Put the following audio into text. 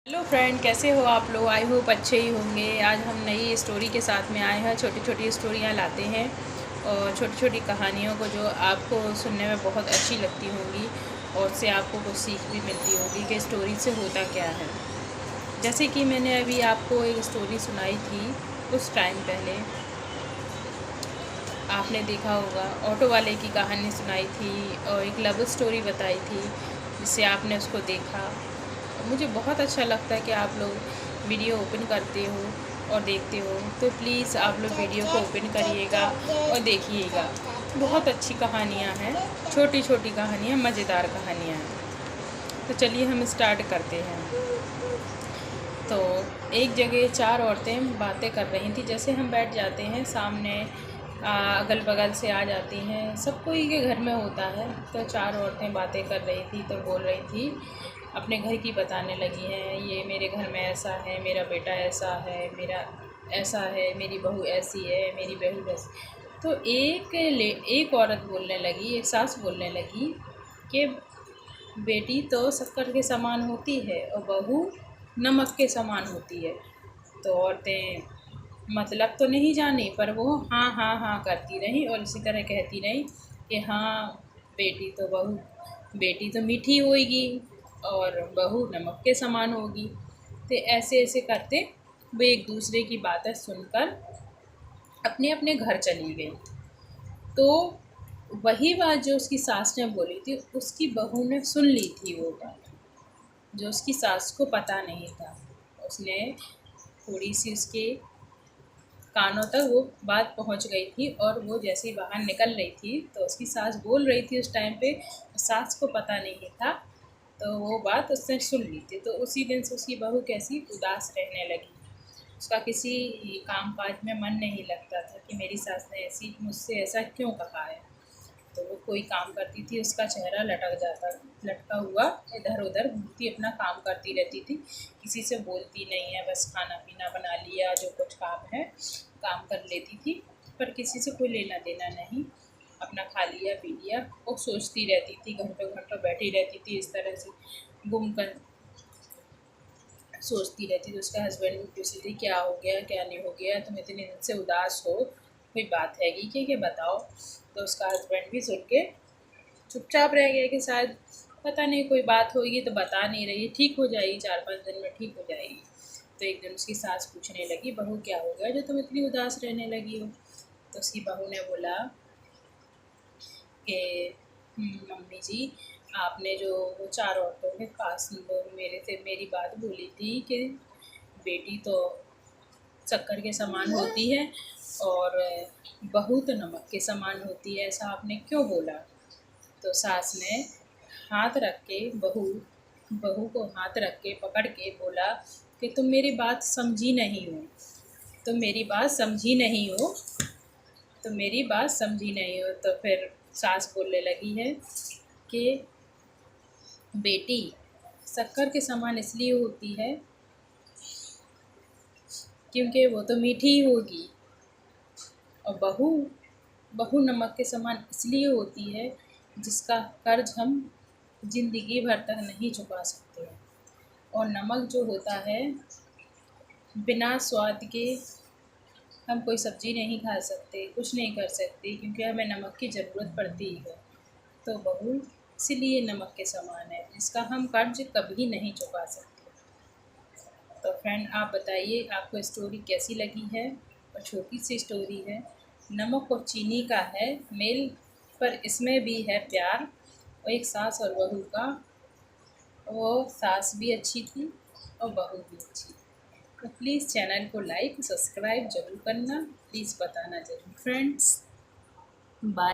Hello friend, कैसे हो आप लोग। आई होप अच्छे ही होंगे। आज हम नई स्टोरी के साथ में आए हैं। छोटी छोटी स्टोरियाँ लाते हैं और छोटी छोटी कहानियों को जो आपको सुनने में बहुत अच्छी लगती होंगी और उससे आपको कुछ सीख भी मिलती होगी कि स्टोरी से होता क्या है। जैसे कि मैंने अभी आपको एक स्टोरी सुनाई थी कुछ टाइम पहले, आपने देखा होगा। ऑटो वाले की कहानी सुनाई थी और एक लव स्टोरी बताई थी जिससे आपने उसको देखा। मुझे बहुत अच्छा लगता है कि आप लोग वीडियो ओपन करते हो और देखते हो, तो प्लीज़ आप लोग वीडियो को ओपन करिएगा और देखिएगा। बहुत अच्छी कहानियाँ हैं, छोटी छोटी कहानियाँ, मज़ेदार कहानियाँ हैं। तो चलिए हम स्टार्ट करते हैं। तो एक जगह चार औरतें बातें कर रही थी। जैसे हम बैठ जाते हैं सामने, अगल बगल से आ जाती हैं, सब कोई के घर में होता है। तो चार औरतें बातें कर रही थी, तो बोल रही थी, अपने घर की बताने लगी हैं। ये मेरे घर में ऐसा है, मेरा बेटा ऐसा है, मेरा ऐसा है, मेरी बहू ऐसी है, मेरी बहू ऐसी। तो एक औरत बोलने लगी, एक सास बोलने लगी कि बेटी तो शक्कर के समान होती है और बहू नमक के समान होती है। तो औरतें मतलब तो नहीं जानी, पर वो हाँ हाँ हाँ करती रहीं और इसी तरह कहती रहीं कि हाँ, बेटी तो मीठी होगी और बहू नमक के समान होगी। तो ऐसे ऐसे करते वे एक दूसरे की बातें सुनकर अपने अपने घर चली गई। तो वही बात जो उसकी सास ने बोली थी, उसकी बहू ने सुन ली थी। वो बात जो उसकी सास को पता नहीं था, उसने थोड़ी सी उसके कानों तक वो बात पहुंच गई थी। और वो जैसे ही बाहर निकल रही थी तो उसकी सास बोल रही थी, उस टाइम पे सास को पता नहीं था, तो वो बात उसने सुन ली थी। तो उसी दिन से उसकी बहू कैसी उदास रहने लगी। उसका किसी काम काज में मन नहीं लगता था कि मेरी सास ने ऐसी मुझसे ऐसा क्यों कहा है। तो वो कोई काम करती थी, उसका चेहरा लटका हुआ इधर उधर घूमती, अपना काम करती रहती थी, किसी से बोलती नहीं है। बस खाना पीना बना लिया, जो कुछ काम है काम कर लेती थी, पर किसी से कोई लेना देना नहीं। अपना खा लिया पी लिया। वो सोचती रहती थी, घंटों घंटों बैठी रहती थी इस तरह से घूम कर सोचती रहती थी। उसका हस्बैंड भी पूछती थी क्या हो गया, क्या नहीं हो गया, तुम इतने दिन से उदास हो, कोई बात हैगी कि बताओ। तो उसका हस्बैंड भी सुन के चुपचाप रह गया कि शायद पता नहीं कोई बात होगी तो बता नहीं रही, ठीक हो जाएगी, 4-5 दिन में ठीक हो जाएगी। तो एक दिन उसकी सास पूछने लगी, बहू क्या हो गया जो तुम इतनी उदास रहने लगी हो। तो उसकी बहू ने बोला कि मम्मी जी, आपने जो वो चार औरतों के पास मेरे से मेरी बात बोली थी कि बेटी तो शक्कर के समान होती है और बहू तो नमक के समान होती है, ऐसा आपने क्यों बोला। तो सास ने हाथ रख के बहू बहू को हाथ रख के पकड़ के बोला कि तुम मेरी बात समझी नहीं हो, तुम मेरी बात समझी नहीं हो, तुम मेरी बात समझी नहीं हो। तो फिर सास बोलने लगी है कि बेटी शक्कर के समान इसलिए होती है क्योंकि वो तो मीठी ही होगी, और बहू बहू नमक के समान इसलिए होती है जिसका कर्ज हम ज़िंदगी भर तक नहीं चुका सकते। और नमक जो होता है, बिना स्वाद के हम कोई सब्ज़ी नहीं खा सकते, कुछ नहीं कर सकते, क्योंकि हमें नमक की ज़रूरत पड़ती है। तो बहू इसीलिए नमक के समान है, जिसका हम कर्ज कभी नहीं चुका सकते। तो फ्रेंड, आप बताइए आपको स्टोरी कैसी लगी है। और छोटी सी स्टोरी है, नमक और चीनी का है मेल, पर इसमें भी है प्यार। और एक सास और बहू का, वो सास भी अच्छी थी और बहू भी अच्छी थी। तो प्लीज़ चैनल को लाइक सब्सक्राइब ज़रूर करना, प्लीज़ बताना ज़रूर फ्रेंड्स। बाय।